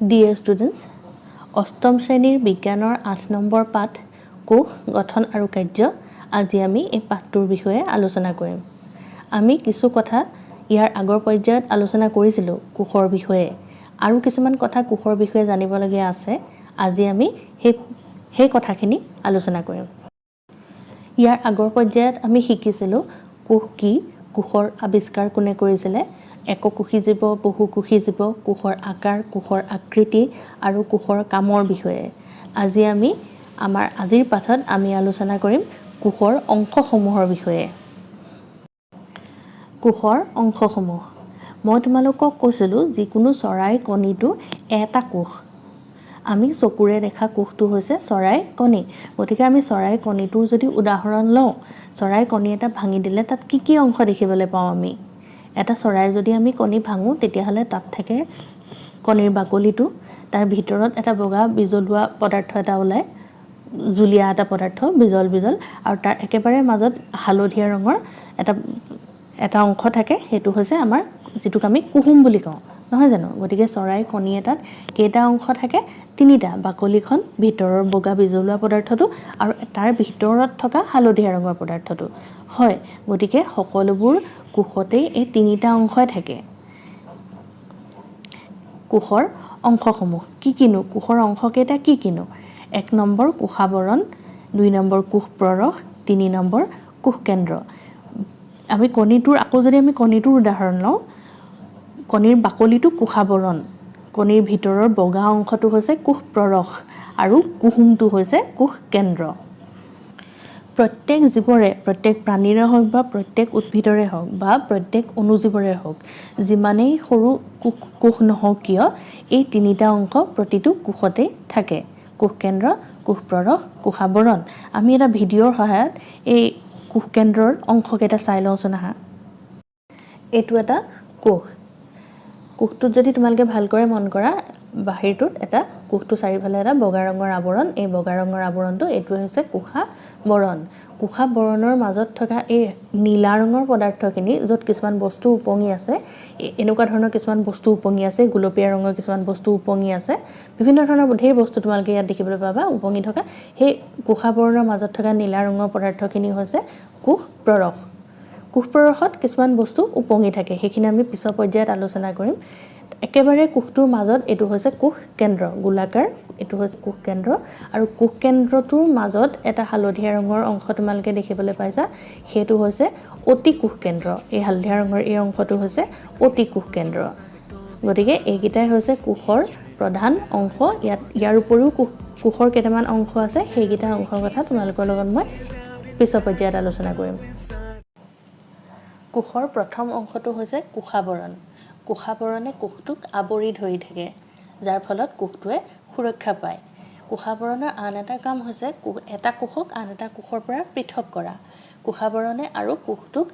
Dear students, অষ্টম শ্ৰেণীৰ বিজ্ঞানৰ 8 নম্বৰ পাঠ কোষ গঠন আৰু কাৰ্য আজি আমি এই পাঠটোৰ বিষয়ে আলোচনা কৰিম। আমি কিছু কথা ইয়াৰ আগৰ পৰ্যায়ত আলোচনা কৰিছিলোঁ কোষৰ বিষয়ে আৰু কিছুমান কথা কোষৰ বিষয়ে জানিবলগীয়া আছে। আজি আমি সেই কথাখিনি আলোচনা কৰিম। ইয়াৰ আগৰ পৰ্যায়ত আমি শিকিছিলোঁ কোষ কি, কোষৰ আৱিষ্কাৰ কোনে কৰিছিলে, এককোষী জীৱ, বহুকোষী জীৱ, কোষৰ আকাৰ, কোষৰ আকৃতি আৰু কোষৰ কামৰ বিষয়ে। আজি আমি আজিৰ পাঠত আমি আলোচনা কৰিম কোষৰ অংশসমূহৰ বিষয়ে। কোষৰ অংশসমূহ। মই তোমালোকক কৈছিলোঁ যিকোনো চৰাইৰ কণীটো এটা কোষ। আমি চকুৰে দেখা কোষটো হৈছে চৰাইৰ কণী। গতিকে আমি চৰাইৰ কণীটোৰ যদি উদাহৰণ লওঁ, চৰাইৰ কণী এটা ভাঙি দিলে তাত কি কি অংশ দেখিবলৈ পাওঁ আমি? এটা চৰাই যদি আমি কণী ভাঙোঁ তেতিয়াহ'লে তাত থাকে কণীৰ বাকলিটো, তাৰ ভিতৰত এটা বগা বিজলুৱা পদাৰ্থ এটা ওলায়, জুলীয়া এটা পদাৰ্থ, বিজল আৰু তাৰ একেবাৰে মাজত হালধীয়া ৰঙৰ এটা অংশ থাকে, সেইটো হৈছে আমাৰ যিটোক আমি কুহুম বুলি কওঁ, নহয় জানো? গতিকে চৰাইৰ কণী এটাত কেইটা অংশ থাকে? 3টা। বাকলিখন, ভিতৰৰ বগা বিজলুৱা পদাৰ্থটো আৰু তাৰ ভিতৰত থকা হালধীয়া ৰঙৰ পদাৰ্থটো। হয়, গতিকে সকলোবোৰ কোষতেই এই 3টা অংশই থাকে। কোষৰ অংশসমূহ কি কিনো? কোষৰ অংশকেইটা কি কিনো? 1 নম্বৰ কোষাবৰণ, 2 নম্বৰ কোষ প্ৰৰখ, 3 নম্বৰ কোষ কেন্দ্ৰ। আমি কণীটোৰ উদাহৰণ লওঁ, কণীৰ বাকলিটো কোষাবৰণ, কণীৰ ভিতৰৰ বগা অংশটো হৈছে কোষ প্ৰৰখ আৰু কুহুমটো হৈছে কোষ কেন্দ্ৰ। প্ৰত্যেক জীৱৰে, প্ৰত্যেক প্ৰাণীৰে হওক বা প্ৰত্যেক উদ্ভিদৰে হওক বা প্ৰত্যেক অণুজীৱৰে হওক, যিমানেই সৰু কোষ নহওক কিয়, এই 3টা অংশ প্ৰতিটো কোষতেই থাকে। কোষ কেন্দ্ৰ, কোষ প্ৰৰখ, কোষাবৰণ। আমি এটা ভিডিঅ'ৰ সহায়ত এই কোষ কেন্দ্ৰৰ অংশকেইটা চাই লওঁচোন আহা। এইটো এটা কোষ। কোষটোত যদি তোমালোকে ভালকৈ মন কৰা, বাহিৰটোত এটা কোষটো চাৰিওফালে এটা বগা ৰঙৰ আৱৰণ, এই বগা ৰঙৰ আৱৰণটো এইটো হৈছে কোষাবৰণ। কোষাবৰণৰ মাজত থকা এই নীলা ৰঙৰ পদাৰ্থখিনি, য'ত কিছুমান বস্তু উপঙি আছে, এনেকুৱা ধৰণৰ কিছুমান বস্তু উপঙি আছে, গোলপীয়া ৰঙৰ কিছুমান বস্তু উপঙি আছে, বিভিন্ন ধৰণৰ ঢেৰ বস্তু তোমালোকে ইয়াত দেখিবলৈ পাবা উপঙি থকা। সেই কোষাবৰণৰ মাজত থকা নীলা ৰঙৰ পদাৰ্থখিনি হৈছে কোষ প্ৰৰখ। কোষ প্ৰৰখত কিছুমান বস্তু উপঙি থাকে, সেইখিনি আমি পিছৰ পৰ্যায়ত আলোচনা কৰিম। একেবাৰে কোষটোৰ মাজত এইটো হৈছে কোষ কেন্দ্ৰ, গোলাকাৰ, এইটো হৈছে কোষ কেন্দ্ৰ আৰু কোষ কেন্দ্ৰটোৰ মাজত এটা হালধীয়া ৰঙৰ অংশ তোমালোকে দেখিবলৈ পাইছা, সেইটো হৈছে অতি কোষ কেন্দ্ৰ। এই হালধীয়া ৰঙৰ এই অংশটো হৈছে অতি কোষ কেন্দ্ৰ। গতিকে এইকেইটাই হৈছে কোষৰ প্ৰধান অংশ। ইয়াৰ উপৰিও কোষৰ কেইটামান অংশ আছে, সেইকেইটা অংশৰ কথা তোমালোকৰ লগত মই পিছৰ পৰ্যায়ত আলোচনা কৰিম। কোষৰ প্ৰথম অংশটো হৈছে কোষাবৰণ। কোষাবৰণে কোষটোক আৱৰি ধৰি থাকে, যাৰ ফলত কোষটোৱে সুৰক্ষা পায়। কোষাবৰণৰ আন এটা কাম হৈছে এটা কোষক আন এটা কোষৰ পৰা পৃথক কৰা। কোষাবৰণে আৰু কোষটোক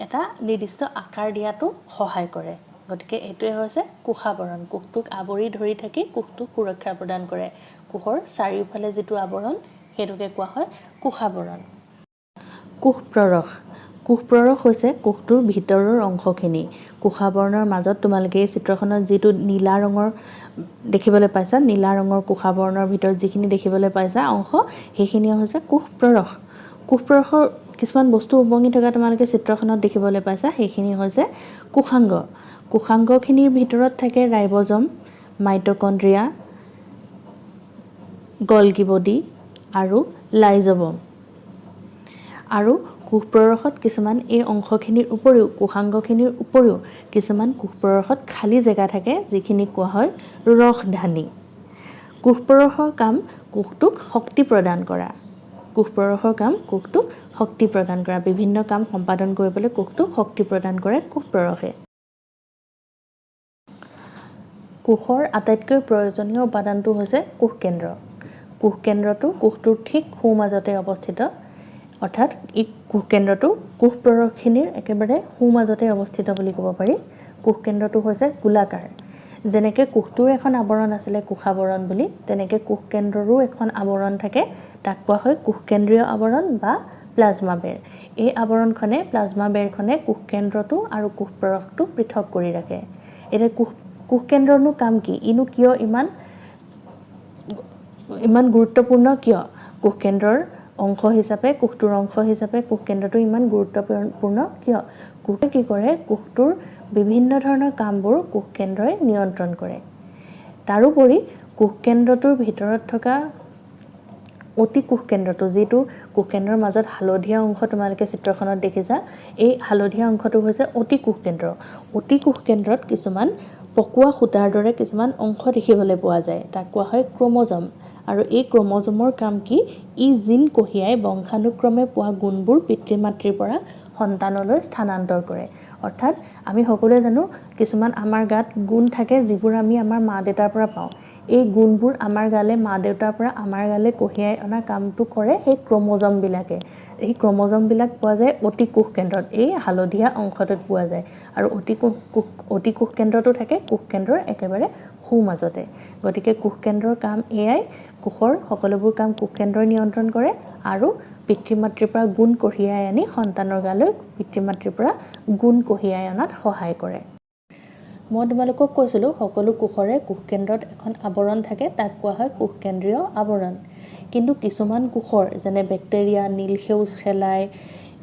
এটা নিৰ্দিষ্ট আকাৰ দিয়াটো সহায় কৰে। গতিকে এইটোৱে হৈছে কোষাবৰণ। কোষটোক আৱৰি ধৰি থাকি কোষটোক সুৰক্ষা প্ৰদান কৰে। কোষৰ চাৰিওফালে যিটো আৱৰণ, সেইটোকে কোৱা হয় কোষাবৰণ। কোষ প্ৰৰখ। কোষ প্ৰৰখ হৈছে কোষটোৰ ভিতৰৰ অংশখিনি। কোষাবৰণৰ মাজত তোমালোকে এই চিত্ৰখনত যিটো নীলা ৰঙৰ দেখিবলৈ পাইছা, নীলা ৰঙৰ কোষাবৰণৰ ভিতৰত যিখিনি দেখিবলৈ পাইছা অংশ, সেইখিনি হৈছে কোষ প্ৰৰখ। কোষ প্ৰৰখৰ কিছুমান বস্তু উপঙি থকা তোমালোকে চিত্ৰখনত দেখিবলৈ পাইছা, সেইখিনি হৈছে কোষাংগ। কোষাংগখিনিৰ ভিতৰত থাকে ৰাইব'জম, মাইট'কণ্ড্ৰিয়া, গলগি বডি আৰু লাইজ'বম। আৰু কোষ প্ৰৰখত কিছুমান এই অংশখিনিৰ উপৰিও, কোষাংগখিনিৰ উপৰিও কিছুমান কোষ প্ৰৰখত খালী জেগা থাকে, যিখিনি কোৱা হয় ৰসধানী। কোষ প্ৰৰখৰ কাম কোষটোক শক্তি প্ৰদান কৰা। কোষ প্ৰৰখৰ কাম কোষটোক শক্তি প্ৰদান কৰা। বিভিন্ন কাম সম্পাদন কৰিবলৈ কোষটোক শক্তি প্ৰদান কৰে কোষ প্ৰৰখে। কোষৰ আটাইতকৈ প্ৰয়োজনীয় উপাদানটো হৈছে কোষ কেন্দ্ৰ। কোষ কেন্দ্ৰটো কোষটোৰ ঠিক সোঁমাজতে অৱস্থিত, অৰ্থাৎ এই কোষ কেন্দ্ৰটো কোষ প্ৰৰখখিনিৰ একেবাৰে সোঁমাজতে অৱস্থিত বুলি ক'ব পাৰি। কোষ কেন্দ্ৰটো হৈছে গোলাকাৰ। যেনেকৈ কোষটোৰ এখন আৱৰণ আছিলে কোষাবৰণ বুলি, তেনেকৈ কোষ কেন্দ্ৰৰো এখন আৱৰণ থাকে, তাক কোৱা হয় কোষ কেন্দ্ৰীয় আৱৰণ বা প্লাজমা বেৰ। এই আৱৰণখনে, প্লাজমা বেৰখনে কোষ কেন্দ্ৰটো আৰু কোষ প্ৰৰখটো পৃথক কৰি ৰাখে। এতিয়া কোষকেন্দ্ৰনো কাম কি ইনো কিয় ইমান গুৰুত্বপূৰ্ণ কিয় কোষকেন্দ্ৰৰ অংশ হিচাপে কোষটোৰ অংশ হিচাপে কোষকেন্দ্ৰটো ইমান গুৰুত্বপূৰ্ণ কিয় কোষে কি কৰে কোষটোৰ বিভিন্ন ধৰণৰ কামবোৰ কোষকেন্দ্ৰই নিয়ন্ত্ৰণ কৰে তাৰোপৰি কোষকেন্দ্ৰটোৰ ভিতৰত থকা অতি কোষকেন্দ্ৰটো যেটো কোষকেন্দ্ৰৰ মাজত হালধীয়া অংশ তোমালোকে চিত্ৰখনত দেখিছা এই হালধীয়া অংশটো হৈছে অতি কোষকেন্দ্ৰত কিছুমান পকুৱা খুটাৰ দৰে কিছুমান অংশ দেখিবলৈ পোৱা যায় তাক কোৱা হয় ক্ৰোমোজম আৰু এই ক্ৰোমোজমৰ কাম কি ই জিন কঢ়িয়াই বংশানুক্ৰমে পোৱা গুণবোৰ পিতৃ-মাতৃৰ পৰা সন্তানলৈ স্থানান্তৰ কৰে অৰ্থাৎ আমি সকলোৱে জানো কিছুমান আমাৰ গাত গুণ থাকে যিবোৰ আমি আমাৰ মা-দেউতাৰ পৰা পাওঁ এই গুণবোৰ আমাৰ গালে মা-দেউতাৰ পৰা আমাৰ গালে কঢ়িয়াই অনা কামটো কৰে সেই ক্ৰোমোজম বিলাক পোৱা যায় অতি কোষকেন্দ্ৰত এই হালধীয়া অংশটোত পোৱা যায় আৰু অতি কোষকেন্দ্ৰটো থাকে কোষকেন্দ্ৰৰ একেবাৰে সোঁমাজতে গতিকে কোষকেন্দ্ৰৰ কাম এয়াই কোষৰ সকলোবোৰ কাম কোষকেন্দ্ৰই নিয়ন্ত্ৰণ কৰে আৰু পিতৃ-মাতৃৰ পৰা গুণ কঢ়িয়াই আনি সন্তানৰ গালৈ পিতৃ-মাতৃৰ পৰা গুণ কঢ়িয়াই অনাত সহায় কৰে মই তোমালোকক কৈছিলোঁ সকলো কোষৰে কোষকেন্দ্ৰত এখন আৱৰণ থাকে তাক কোৱা হয় কোষকেন্দ্ৰীয় আৱৰণ কিন্তু কিছুমান কোষৰ যেনে বেক্টেৰিয়া নীলসেউজ শেলাই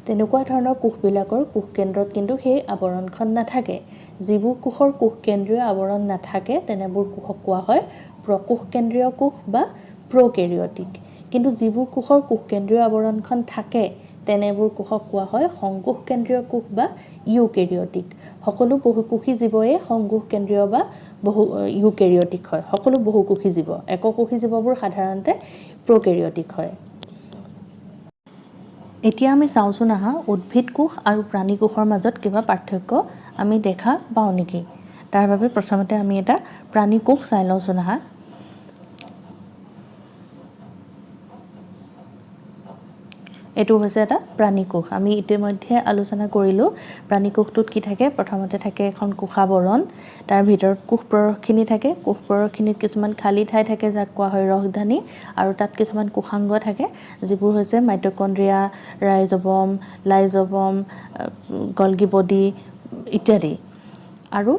তেনেকুৱা ধৰণৰ কোষবিলাকৰ কোষকেন্দ্ৰত কিন্তু সেই আৱৰণখন নাথাকে যিবোৰ কোষৰ কোষকেন্দ্ৰীয় আৱৰণ নাথাকে তেনেবোৰ কোষক কোৱা হয় প্ৰকোষকেন্দ্ৰীয় কোষ বা প্ৰকেৰিয়টিক কিন্তু যিবোৰ কোষৰ কোষকেন্দ্ৰীয় আৱৰণখন থাকে তেনেবোৰ কোষক কোৱা হয় সংকোষকেন্দ্ৰীয় কোষ বা ইউকেৰিয়টিক সকলো বহুকোষী জীৱয়ে সংকোষকেন্দ্ৰীয় বা ইউকেৰিয়টিক হয় সকলো বহুকোষী জীৱ এককোষী জীৱবোৰ সাধাৰণতে প্ৰকেৰিয়টিক হয় এতিয়া আমি চাওঁচোন আহা উদ্ভিদ কোষ আৰু প্ৰাণী কোষৰ মাজত কিবা পাৰ্থক্য আমি দেখা পাওঁ নেকি তাৰ বাবে প্ৰথমতে আমি এটা প্ৰাণী কোষ চাই লওঁচোন আহা এটো হৈছে এটা প্ৰাণী কোষ আমি ইতিমধ্যে আলোচনা কৰিলো প্ৰাণী কোষটোত কি থাকে প্ৰথমতে থাকে এখন কোষাবৰণ তাৰ ভিতৰত কোষ প্ৰৰক্ষিনী থাকে কোষ প্ৰৰক্ষিনীত কিছুমান খালি ঠাই থাকে যাক কোৱা হয় ৰসধানী আৰু তাত কিছুমান কোষাংগ থাকে যিবোৰ হৈছে মাইটোকন্ড্ৰিয়া ৰাইজোবম লাইজোবম গলগি বডি ইত্যাদি আৰু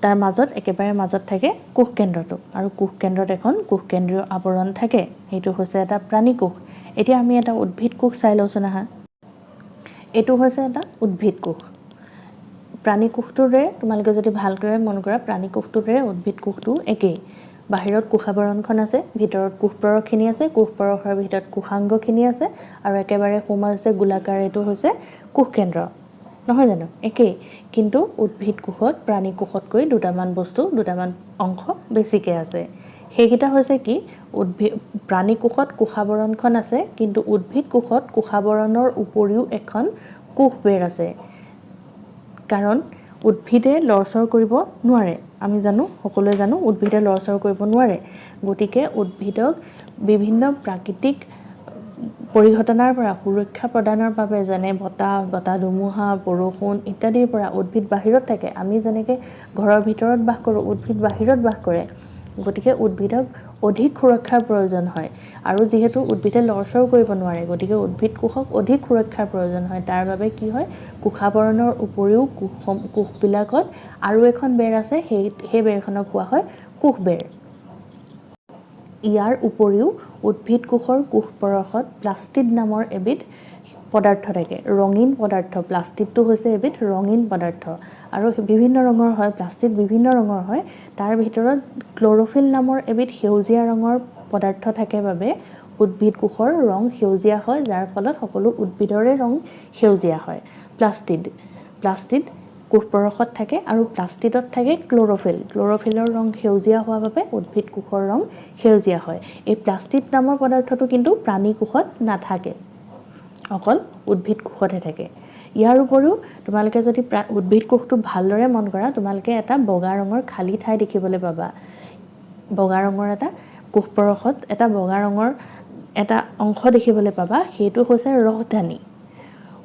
তাৰ মাজত একেবাৰে মাজত থাকে কোষকেন্দ্ৰটো আৰু কোষকেন্দ্ৰত এখন কোষকেন্দ্ৰীয় আৱৰণ থাকে এইটো হৈছে এটা প্ৰাণী কোষ এতিয়া আমি এটা উদ্ভিদ কোষ চাই লওঁচোন আহা এইটো হৈছে এটা উদ্ভিদ কোষ প্ৰাণী কোষটোৰে তোমালোকে যদি ভালকৈ মন কৰা প্ৰাণী কোষটোৰে উদ্ভিদ কোষটো একেই বাহিৰত কোষাবৰণখন আছে ভিতৰত কোষ প্ৰৰক্ষিনী আছে কোষ প্ৰৰক্ষৰ ভিতৰত কোষাংগখিনি আছে আৰু একেবাৰে সোমাজে গোলাকাৰ এইটো হৈছে কোষকেন্দ্ৰ নহয় জানো একেই কিন্তু উদ্ভিদ কোষত প্ৰাণী কোষতকৈ দুটামান অংশ বেছিকৈ আছে সেইকেইটা হৈছে কি প্ৰাণী কোষত কোষাবৰণখন আছে কিন্তু উদ্ভিদ কোষত কোষাবৰণৰ উপৰিও এখন কোষবেৰ আছে কাৰণ উদ্ভিদে লৰচৰ কৰিব নোৱাৰে আমি জানো সকলোৱে জানো উদ্ভিদে লৰচৰ কৰিব নোৱাৰে গতিকে উদ্ভিদক বিভিন্ন প্ৰাকৃতিক পৰিঘটনাৰ পৰা সুৰক্ষা প্ৰদানৰ বাবে যেনে বতাহ ধুমুহা বৰষুণ ইত্যাদিৰ পৰা উদ্ভিদ বাহিৰত থাকে আমি যেনেকৈ ঘৰৰ ভিতৰত বাস কৰোঁ উদ্ভিদ বাহিৰত বাস কৰে গতিকে উদ্ভিদক অধিক সুৰক্ষাৰ প্ৰয়োজন হয় আৰু যেহেতু উদ্ভিদে লৰচৰ কৰিব নোৱাৰে গতিকে উদ্ভিদ কোষক অধিক সুৰক্ষাৰ প্ৰয়োজন হয় তাৰ বাবে কি হয় কোষাবৰণৰ উপৰিও কোষবিলাকত আৰু এখন বেৰ আছে সেই বেৰখনক কোৱা হয় কোষবেৰ ইয়াৰ উপৰিও উদ্ভিদ কোষৰ কোষ পৰশত প্লাষ্টিড নামৰ এবিধ পদাৰ্থ থাকে ৰঙীন পদাৰ্থ প্লাষ্টিডটো হৈছে এবিধ ৰঙীন পদাৰ্থ আৰু বিভিন্ন ৰঙৰ হয় প্লাষ্টিড বিভিন্ন ৰঙৰ হয় তাৰ ভিতৰত ক্লৰোফিল নামৰ এবিধ সেউজীয়া ৰঙৰ পদাৰ্থ থাকে বাবে উদ্ভিদ কোষৰ ৰং সেউজীয়া হয় যাৰ ফলত সকলো উদ্ভিদৰে ৰং সেউজীয়া হয় প্লাষ্টিড কোষ পৰশত থাকে আৰু প্লাষ্টিডত থাকে ক্লৰোফিলৰ ৰং সেউজীয়া হোৱাৰ বাবে উদ্ভিদ কোষৰ ৰং সেউজীয়া হয় এই প্লাষ্টিড নামৰ পদাৰ্থটো কিন্তু প্ৰাণী কোষত নাথাকে অকল উদ্ভিদ কোষতহে থাকে ইয়াৰ উপৰিও তোমালোকে যদি উদ্ভিদ কোষটো ভালদৰে মন কৰা তোমালোকে এটা বগা ৰঙৰ খালী ঠাই দেখিবলৈ পাবা বগা ৰঙৰ এটা কোষ পৰশত এটা বগা ৰঙৰ এটা অংশ দেখিবলৈ পাবা সেইটো হৈছে ৰসধানী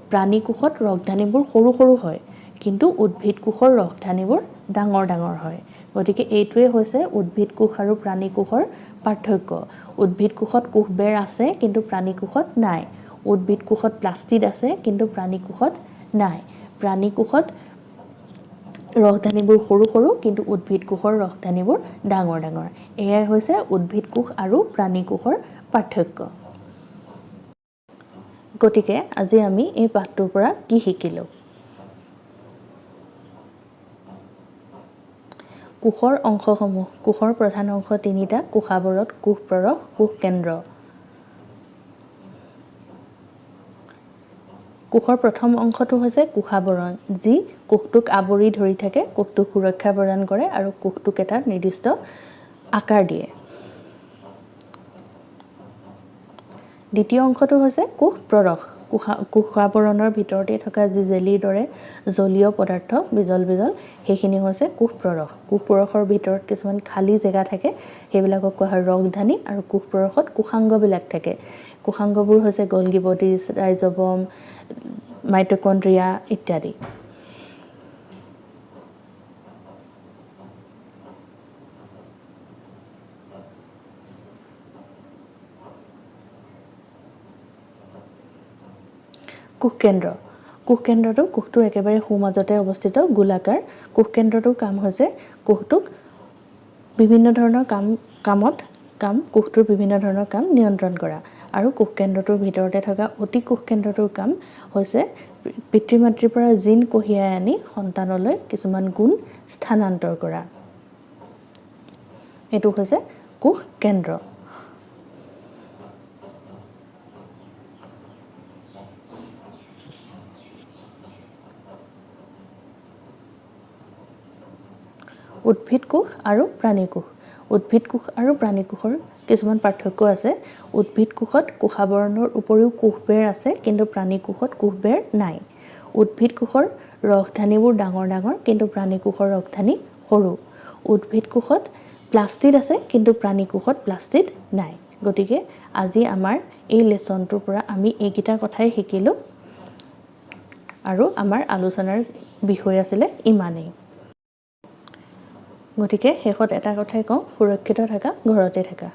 প্ৰাণী কোষত ৰসধানীবোৰ সৰু সৰু হয় কিন্তু উদ্ভিদ কোষৰ ৰসধানীবোৰ ডাঙৰ ডাঙৰ হয় গতিকে এইটোৱে হৈছে উদ্ভিদ কোষ আৰু প্ৰাণী কোষৰ পাৰ্থক্য উদ্ভিদ কোষত কোষবেৰ আছে কিন্তু প্ৰাণী কোষত নাই উদ্ভিদ কোষত প্লাষ্টিড আছে কিন্তু প্ৰাণী কোষত নাই প্ৰাণী কোষত ৰসধানীবোৰ সৰু সৰু কিন্তু উদ্ভিদ কোষৰ ৰসধানীবোৰ ডাঙৰ ডাঙৰ। এয়াই হৈছে উদ্ভিদ কোষ আৰু প্ৰাণী কোষৰ পাৰ্থক্য। গতিকে আজি আমি এই পাঠটোৰ পৰা কি শিকিলোঁ? কোষৰ অংশসমূহ। কোষৰ প্ৰধান অংশ তিনিটা: কোষাৱৰণ, কোষ প্ৰৰখ, কোষ কেন্দ্ৰ। কোষৰ প্ৰথম অংশটো হৈছে কোষাৱৰণ, যি কোষটোক আৱৰি ধৰি থাকে, কোষটোক সুৰক্ষা প্ৰদান কৰে আৰু কোষটোক এটা নিৰ্দিষ্ট আকাৰ দিয়ে। দ্বিতীয় অংশটো হৈছে কোষ প্ৰৰখ। কোষাৱৰণৰ ভিতৰতে থকা যি জেলিৰ দৰে জলীয় পদাৰ্থ বিজল বিজল, সেইখিনি হৈছে কোষ প্ৰৰখ। কোষ প্ৰৰখৰ ভিতৰত কিছুমান খালী জেগা থাকে, সেইবিলাকক কোৱা হয় ৰসধানী, আৰু কোষ প্ৰৰখত কোষাংগবিলাক থাকে। কোষাংগবোৰ হৈছে গলগি বডি, ৰাইজ'বম, মাইটকণ্ড্ৰিয়া ইত্যাদি। কোষকেন্দ্ৰ। কোষকেন্দ্ৰটো কোষটোৰ একেবাৰে সোঁমাজতে অৱস্থিত গোলাকাৰ। কোষকেন্দ্ৰটোৰ কাম হৈছে কোষটোৰ বিভিন্ন ধৰণৰ কাম নিয়ন্ত্ৰণ কৰা। আৰু কোষকেন্দ্ৰটোৰ ভিতৰতে থকা অতি কোষকেন্দ্ৰটোৰ কাম হৈছে পিতৃ মাতৃৰ পৰা জিন কঢ়িয়াই আনি সন্তানলৈ কিছুমান গুণ স্থানান্তৰ কৰা। এইটো হৈছে কোষকেন্দ্ৰ। উদ্ভিদ কোষ আৰু প্ৰাণী কোষ। উদ্ভিদ কোষ আৰু প্ৰাণী কোষৰ কিছুমান পাৰ্থক্য আছে। উদ্ভিদ কোষত কোষাৱৰণৰ উপৰিও কোষবেৰ আছে, কিন্তু প্ৰাণী কোষত কোষবেৰ নাই। উদ্ভিদ কোষৰ ৰসধানীবোৰ ডাঙৰ ডাঙৰ, কিন্তু প্ৰাণী কোষৰ ৰসধানী সৰু। উদ্ভিদ কোষত প্লাষ্টিড আছে, কিন্তু প্ৰাণী কোষত প্লাষ্টিড নাই। গতিকে আজি আমাৰ এই লেচনটোৰ পৰা আমি এইকেইটা কথাই শিকিলোঁ, আৰু আমাৰ আলোচনাৰ বিষয় আছিলে ইমানেই। গতিকে শেষত এটা কথাই কওঁ, সুৰক্ষিত থাকা, ঘৰতে থাকা।